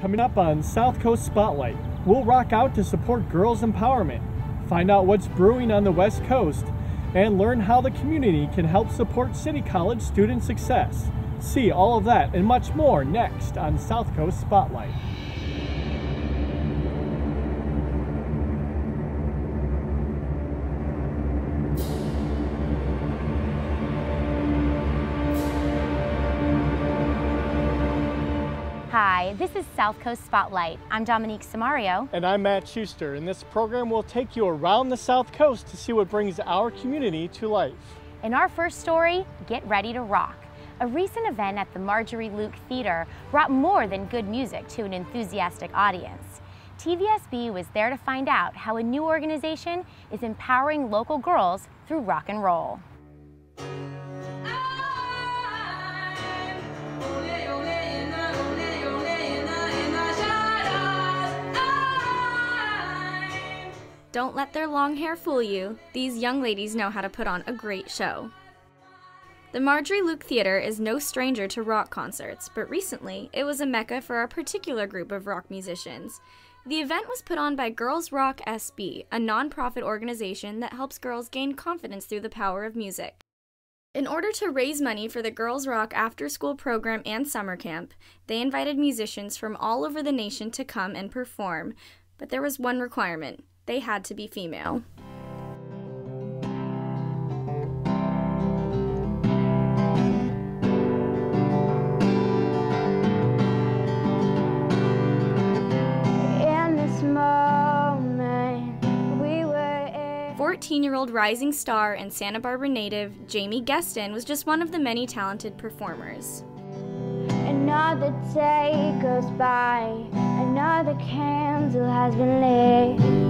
Coming up on South Coast Spotlight, we'll rock out to support girls' empowerment, find out what's brewing on the West Coast, and learn how the community can help support City College student success. See all of that and much more next on South Coast Spotlight. Hi, this is South Coast Spotlight. I'm Dominique Samario. And I'm Matt Schuster, and this program will take you around the South Coast to see what brings our community to life. In our first story, get ready to rock. A recent event at the Marjorie Luke Theater brought more than good music to an enthusiastic audience. TVSB was there to find out how a new organization is empowering local girls through rock and roll. Don't let their long hair fool you. These young ladies know how to put on a great show. The Marjorie Luke Theater is no stranger to rock concerts, but recently it was a mecca for a particular group of rock musicians. The event was put on by Girls Rock SB, a non-profit organization that helps girls gain confidence through the power of music. In order to raise money for the Girls Rock after-school program and summer camp, they invited musicians from all over the nation to come and perform, but there was one requirement. They had to be female. In this moment, we were 14-year-old rising star and Santa Barbara native Jamie Geston was just one of the many talented performers. Another day goes by, another candle has been lit.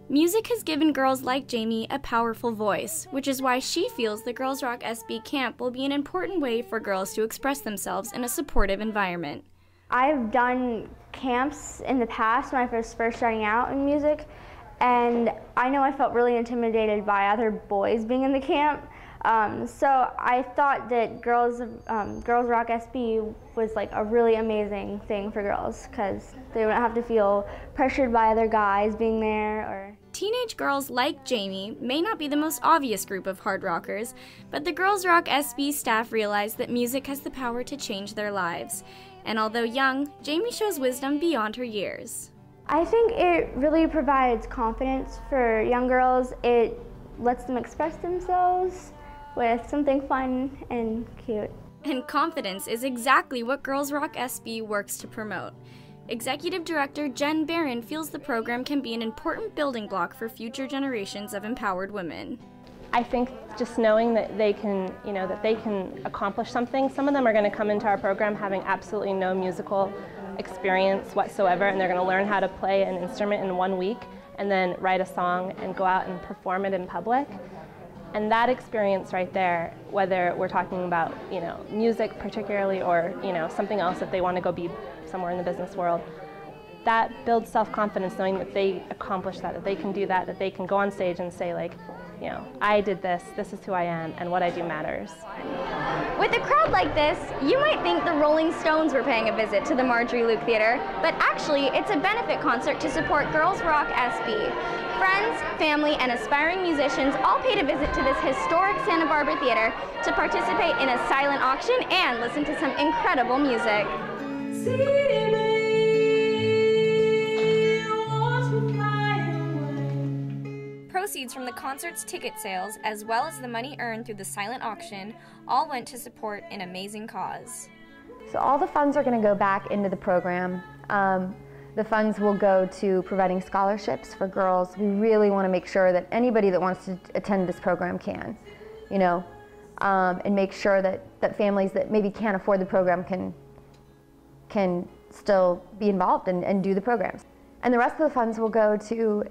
Music has given girls like Jamie a powerful voice, which is why she feels the Girls Rock SB camp will be an important way for girls to express themselves in a supportive environment. I've done camps in the past when I was first starting out in music, and I know I felt really intimidated by other boys being in the camp. So I thought that Girls Rock SB was like a really amazing thing for girls because they wouldn't have to feel pressured by other guys being there. Or teenage girls like Jamie may not be the most obvious group of hard rockers, but the Girls Rock SB staff realized that music has the power to change their lives. And although young, Jamie shows wisdom beyond her years. I think it really provides confidence for young girls. It lets them express themselves with something fun and cute. And confidence is exactly what Girls Rock SB works to promote. Executive Director Jen Barron feels the program can be an important building block for future generations of empowered women. I think just knowing that they can, that they can accomplish something. Some of them are going to come into our program having absolutely no musical experience whatsoever, and they're going to learn how to play an instrument in 1 week and then write a song and go out and perform it in public. And that experience right there, whether we're talking about, music particularly or, something else that they want to go be somewhere in the business world, that builds self-confidence knowing that they accomplished that they can do that they can go on stage and say like, I did this is who I am, and what I do matters. With a crowd like this, you might think the Rolling Stones were paying a visit to the Marjorie Luke Theater, but actually it's a benefit concert to support Girls Rock SB. Friends, family, and aspiring musicians all paid a visit to this historic Santa Barbara theater to participate in a silent auction and listen to some incredible music. Proceeds from the concert's ticket sales, as well as the money earned through the silent auction, all went to support an amazing cause. So all the funds are going to go back into the program. The funds will go to providing scholarships for girls. We really want to make sure that anybody that wants to attend this program can, and make sure that families that maybe can't afford the program can still be involved and do the programs. And the rest of the funds will go to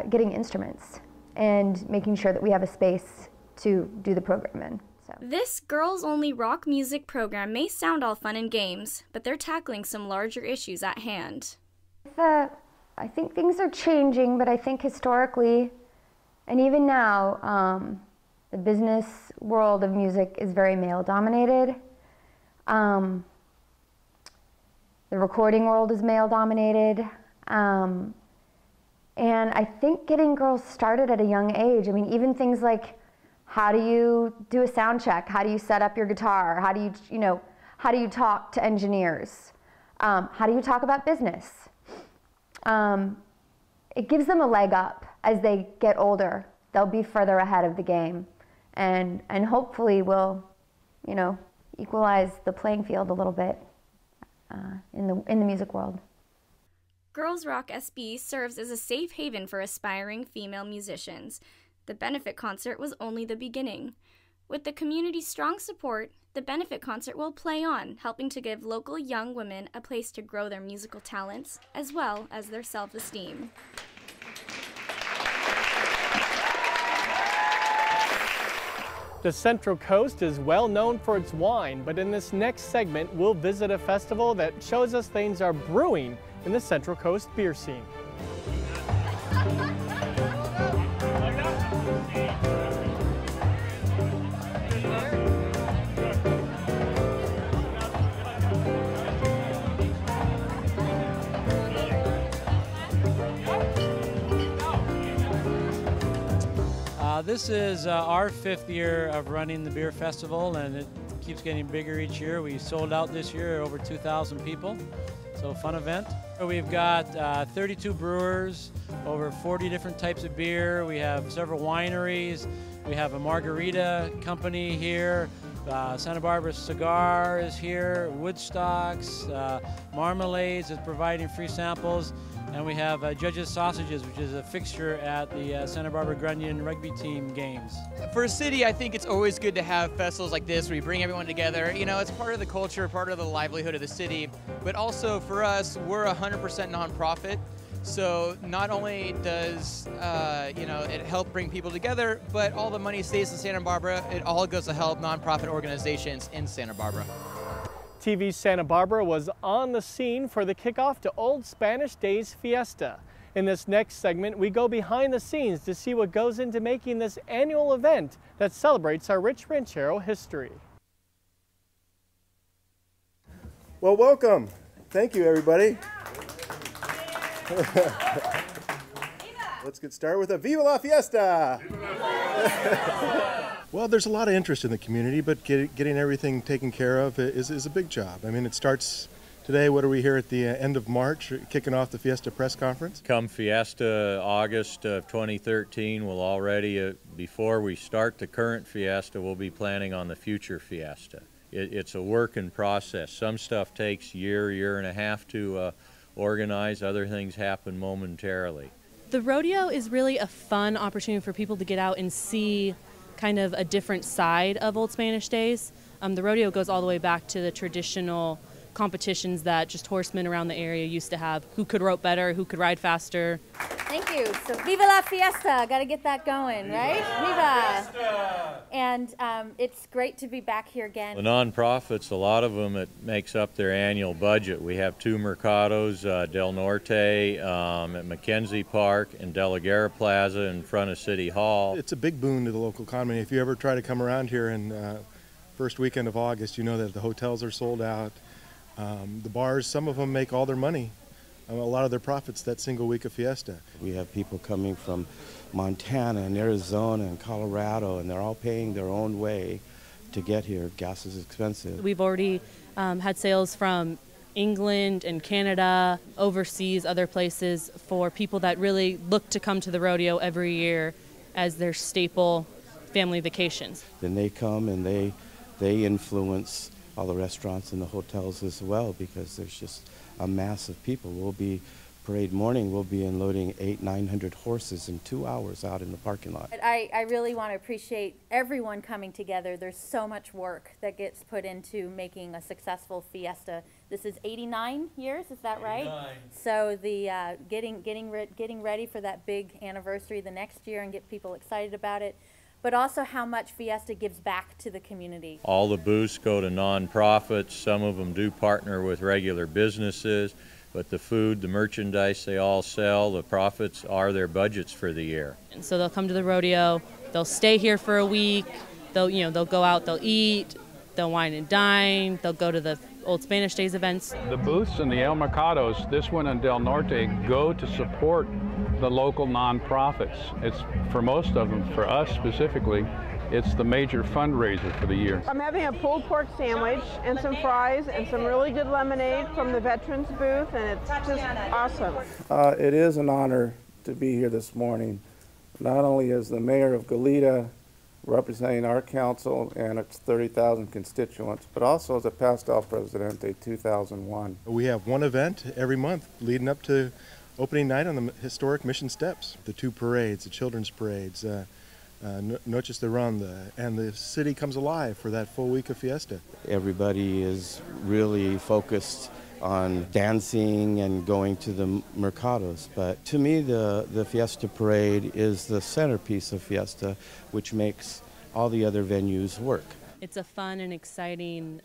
getting instruments and making sure that we have a space to do the program in. So. This girls-only rock music program may sound all fun and games, but they're tackling some larger issues at hand. I think things are changing, but I think historically, and even now, the business world of music is very male-dominated. The recording world is male dominated. And I think getting girls started at a young age, I mean, even things like, how do you do a sound check? How do you set up your guitar? How do you, how do you talk to engineers? How do you talk about business? It gives them a leg up as they get older. They'll be further ahead of the game, and hopefully will, equalize the playing field a little bit in the music world. Girls Rock SB serves as a safe haven for aspiring female musicians. The benefit concert was only the beginning. With the community's strong support, the benefit concert will play on, helping to give local young women a place to grow their musical talents as well as their self-esteem. The Central Coast is well known for its wine, but in this next segment, we'll visit a festival that shows us things are brewing in the Central Coast beer scene. This is our 5th year of running the beer festival, and it keeps getting bigger each year. We sold out this year over 2,000 people, so fun event. We've got 32 brewers, over 40 different types of beer. We have several wineries. We have a margarita company here. Santa Barbara Cigar is here. Woodstocks, Marmalades is providing free samples. And we have Judge's Sausages, which is a fixture at the Santa Barbara Grundian rugby team games. For a city, I think it's always good to have festivals like this where you bring everyone together. It's part of the culture, part of the livelihood of the city. But also for us, we're 100% nonprofit. So not only does it help bring people together, but all the money stays in Santa Barbara. It all goes to help nonprofit organizations in Santa Barbara. TV Santa Barbara was on the scene for the kickoff to Old Spanish Days Fiesta. In this next segment, we go behind the scenes to see what goes into making this annual event that celebrates our rich ranchero history. Well, welcome. Thank you, everybody. Let's get started with a Viva la Fiesta! Well, there's a lot of interest in the community, but getting everything taken care of is a big job. I mean, it starts today. What are we here at the end of March, kicking off the Fiesta press conference? Come Fiesta, August of 2013, we'll already, before we start the current Fiesta, we'll be planning on the future Fiesta. It's a work in process. Some stuff takes year and a half to organize. Other things happen momentarily. The rodeo is really a fun opportunity for people to get out and see kind of a different side of Old Spanish Days. The rodeo goes all the way back to the traditional competitions that just horsemen around the area used to have. Who could rope better, who could ride faster. Thank you. So Viva la Fiesta, got to get that going, right? Viva! Fiesta. And it's great to be back here again. The nonprofits, a lot of them, it makes up their annual budget. We have 2 mercados, Del Norte at Mackenzie Park and De La Guerra Plaza in front of City Hall. It's a big boon to the local economy. If you ever try to come around here in first weekend of August, you know that the hotels are sold out. The bars, some of them make all their money, a lot of their profits that single week of Fiesta. We have people coming from Montana and Arizona and Colorado, and they're all paying their own way to get here. Gas is expensive. We've already had sales from England and Canada, overseas, other places, for people that really look to come to the rodeo every year as their staple family vacations. Then they come and they influence all the restaurants and the hotels as well, because there's just a mass of people. Parade morning, we'll be unloading 800-900 horses in 2 hours out in the parking lot. I really want to appreciate everyone coming together. There's so much work that gets put into making a successful Fiesta. This is 89 years, is that right? 89. So the getting ready for that big anniversary the next year and get people excited about it, but also how much Fiesta gives back to the community. All the booths go to nonprofits. Some of them do partner with regular businesses, but the food, the merchandise they all sell, the profits are their budgets for the year. And so they'll come to the rodeo, they'll stay here for a week, they'll go out, they'll eat, they'll wine and dine, they'll go to the Old Spanish Days events. The booths and the El Mercados, this one in Del Norte, go to support the local nonprofits. It's for most of them, for us specifically, it's the major fundraiser for the year. I'm having a pulled pork sandwich and some fries and some really good lemonade from the veterans booth, and it's just awesome. It is an honor to be here this morning, not only as the mayor of Goleta, representing our council and its 30,000 constituents, but also as a Pastel Presidente 2001. We have one event every month leading up to opening night on the historic Mission Steps. The two parades, the children's parades, Noches de Ronda, and the city comes alive for that full week of fiesta. Everybody is really focused on dancing and going to the mercados, but to me the Fiesta Parade is the centerpiece of Fiesta, which makes all the other venues work. It's a fun and exciting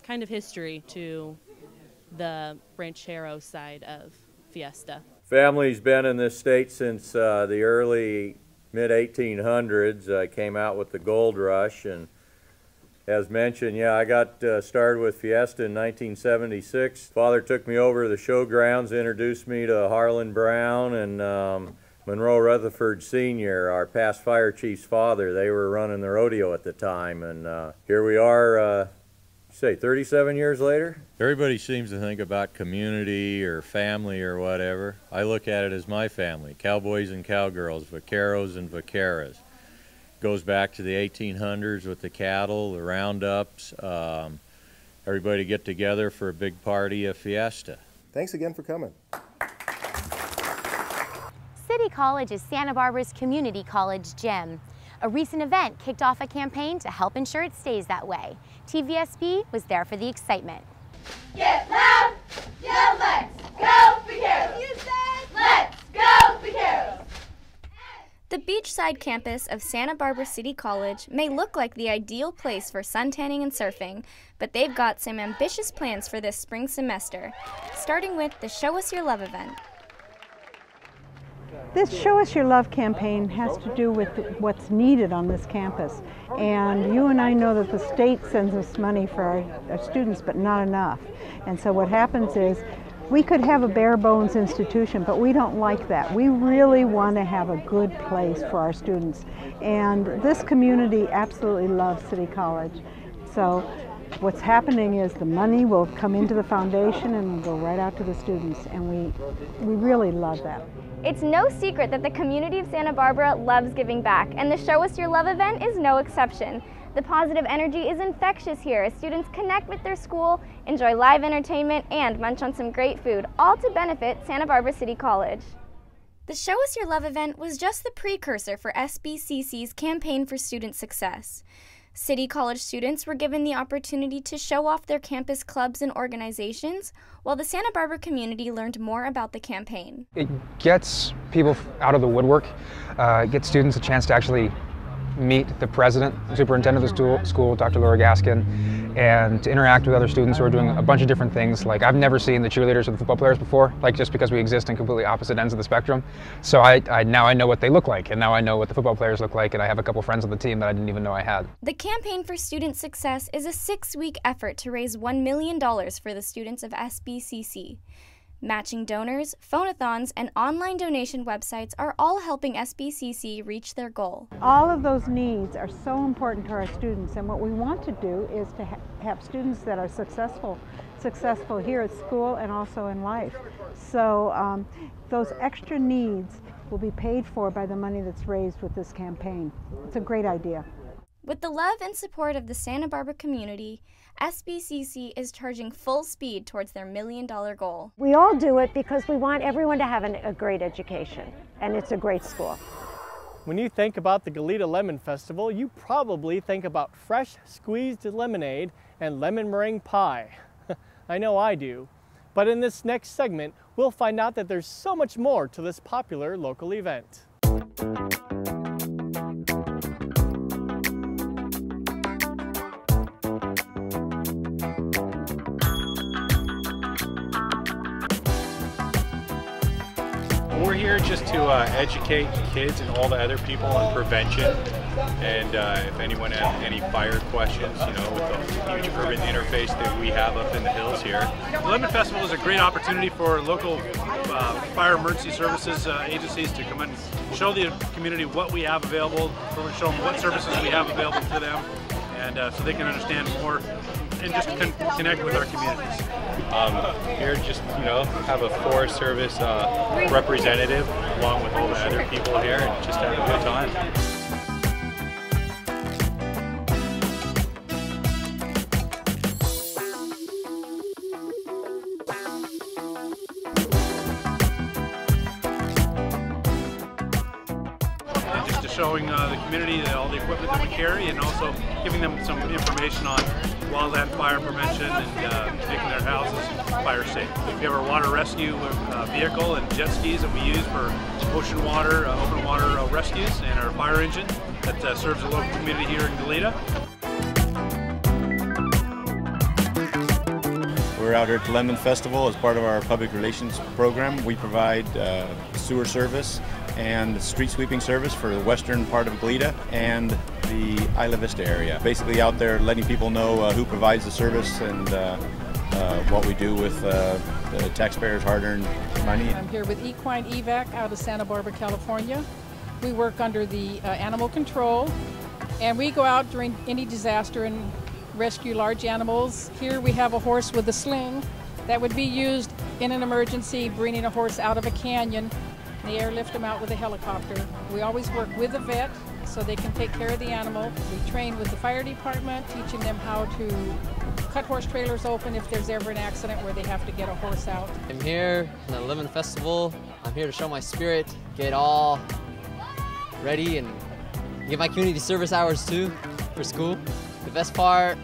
kind of history to the ranchero side of Fiesta. Family's been in this state since the early mid-1800s. I came out with the gold rush, and as mentioned, yeah, I got started with Fiesta in 1976. Father took me over to the showgrounds, introduced me to Harlan Brown and Monroe Rutherford Sr., our past fire chief's father. They were running the rodeo at the time, and here we are, say 37 years later. Everybody seems to think about community or family or whatever. I look at it as my family, cowboys and cowgirls, vaqueros and vaqueras. Goes back to the 1800s with the cattle, the roundups, everybody get together for a big party, a fiesta. Thanks again for coming. City College is Santa Barbara's community college gym. A recent event kicked off a campaign to help ensure it stays that way. TVSB was there for the excitement. Get loud! Yeah, let's go Vaqueros! You said let's go Vaqueros! The beachside campus of Santa Barbara City College may look like the ideal place for suntanning and surfing, but they've got some ambitious plans for this spring semester, starting with the Show Us Your Love event. This Show Us Your Love campaign has to do with what's needed on this campus. And you and I know that the state sends us money for our students, but not enough. And so what happens is we could have a bare bones institution, but we don't like that. We really want to have a good place for our students. And this community absolutely loves City College. So what's happening is the money will come into the foundation and will go right out to the students. And we really love that. It's no secret that the community of Santa Barbara loves giving back, and the Show Us Your Love event is no exception. The positive energy is infectious here as students connect with their school, enjoy live entertainment, and munch on some great food, all to benefit Santa Barbara City College. The Show Us Your Love event was just the precursor for SBCC's campaign for student success. City College students were given the opportunity to show off their campus clubs and organizations, while the Santa Barbara community learned more about the campaign. It gets people out of the woodwork, gets students a chance to actually meet the president, the superintendent of the school, Dr. Laura Gaskin, and to interact with other students who are doing a bunch of different things. Like, I've never seen the cheerleaders or the football players before, like, just because we exist in completely opposite ends of the spectrum. So now I know what they look like, and now I know what the football players look like, and I have a couple friends on the team that I didn't even know I had. The Campaign for Student Success is a 6-week effort to raise $1 million for the students of SBCC. Matching donors, phone-a-thons, and online donation websites are all helping SBCC reach their goal. All of those needs are so important to our students, and what we want to do is to have students that are successful here at school and also in life. So those extra needs will be paid for by the money that's raised with this campaign. It's a great idea. With the love and support of the Santa Barbara community, SBCC is charging full speed towards their $1 million goal. We all do it because we want everyone to have a great education, and it's a great school. When you think about the Goleta Lemon Festival, you probably think about fresh squeezed lemonade and lemon meringue pie. I know I do. But in this next segment, we'll find out that there's so much more to this popular local event. We're here just to educate kids and all the other people on prevention And if anyone has any fire questions, you know, with the huge urban interface that we have up in the hills here. The Lemon Festival is a great opportunity for local fire emergency services agencies to come and show the community what we have available, show them what services we have available to them, and so they can understand more and just connect with our communities. Here, just, you know, have a Forest Service representative along with all the other people here and just have a good time. Showing the community all the equipment that we carry, and also giving them some information on wildland fire prevention and making their houses fire safe. We have our water rescue vehicle and jet skis that we use for ocean water, open water rescues, and our fire engine that serves the local community here in Goleta. We're out here at the Lemon Festival as part of our public relations program. We provide sewer service and street sweeping service for the western part of Goleta and the Isla Vista area. Basically out there letting people know who provides the service and what we do with the taxpayers' hard-earned money. I'm here with Equine Evac out of Santa Barbara, California. We work under the animal control, and we go out during any disaster and rescue large animals. Here we have a horse with a sling that would be used in an emergency, bringing a horse out of a canyon. They airlift them out with a helicopter. We always work with a vet so they can take care of the animal. We train with the fire department, teaching them how to cut horse trailers open if there's ever an accident where they have to get a horse out. I'm here in the Lemon Festival. I'm here to show my spirit, get all ready, and give my community service hours too for school. The best part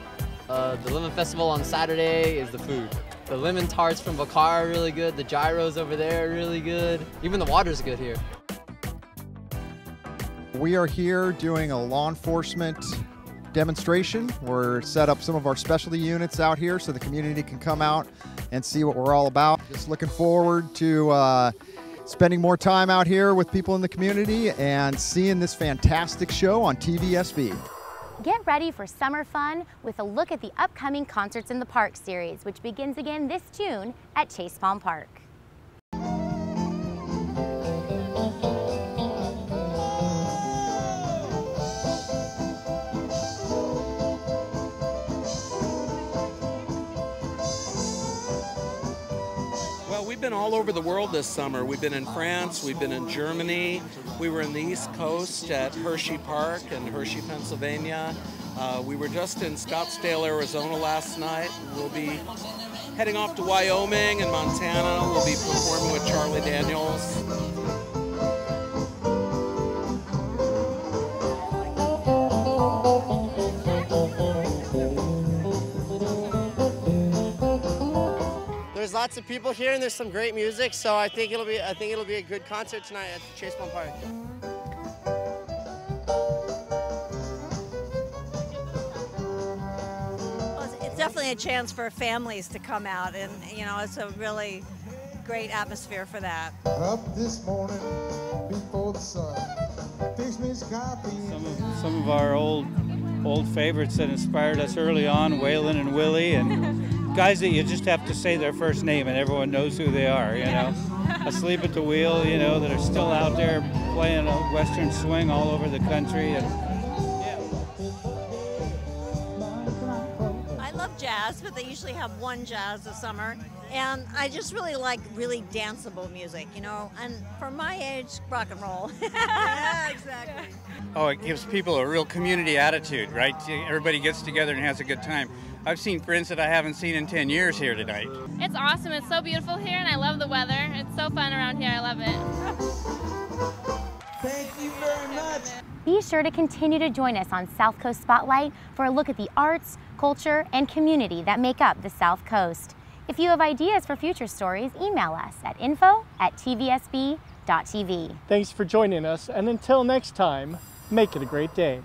of the Lemon Festival on Saturday is the food. The lemon tarts from Bacar are really good. The gyros over there are really good. Even the water's good here. We are here doing a law enforcement demonstration. We're set up some of our specialty units out here so the community can come out and see what we're all about. Just looking forward to spending more time out here with people in the community and seeing this fantastic show on TVSB. Get ready for summer fun with a look at the upcoming Concerts in the Park series, which begins again this June at Chase Palm Park. Well, we've been all over the world this summer. We've been in France, we've been in Germany, we were in the East Coast at Hershey Park in Hershey, Pennsylvania. We were just in Scottsdale, Arizona last night. We'll be heading off to Wyoming and Montana. We'll be performing with Charlie Daniels. There's lots of people here and there's some great music, so I think it'll be a good concert tonight at Chase Palm Park. It's definitely a chance for families to come out, and you know, it's a really great atmosphere for that. Up this morning before the sun, fix me coffee. Some of our old favorites that inspired us early on, Waylon and Willie, and guys that you just have to say their first name and everyone knows who they are, you know. Asleep at the Wheel, you know, that are still out there playing a Western swing all over the country. And I love jazz, but they usually have one jazz this summer. And I just really like really danceable music, you know, and for my age, rock and roll. Yeah, exactly. Oh, it gives people a real community attitude, right? Everybody gets together and has a good time. I've seen friends that I haven't seen in 10 years here tonight. It's awesome. It's so beautiful here, and I love the weather. It's so fun around here. I love it. Thank you very much. Be sure to continue to join us on South Coast Spotlight for a look at the arts, culture, and community that make up the South Coast. If you have ideas for future stories, email us at info@tvsb.tv. Thanks for joining us, and until next time, make it a great day.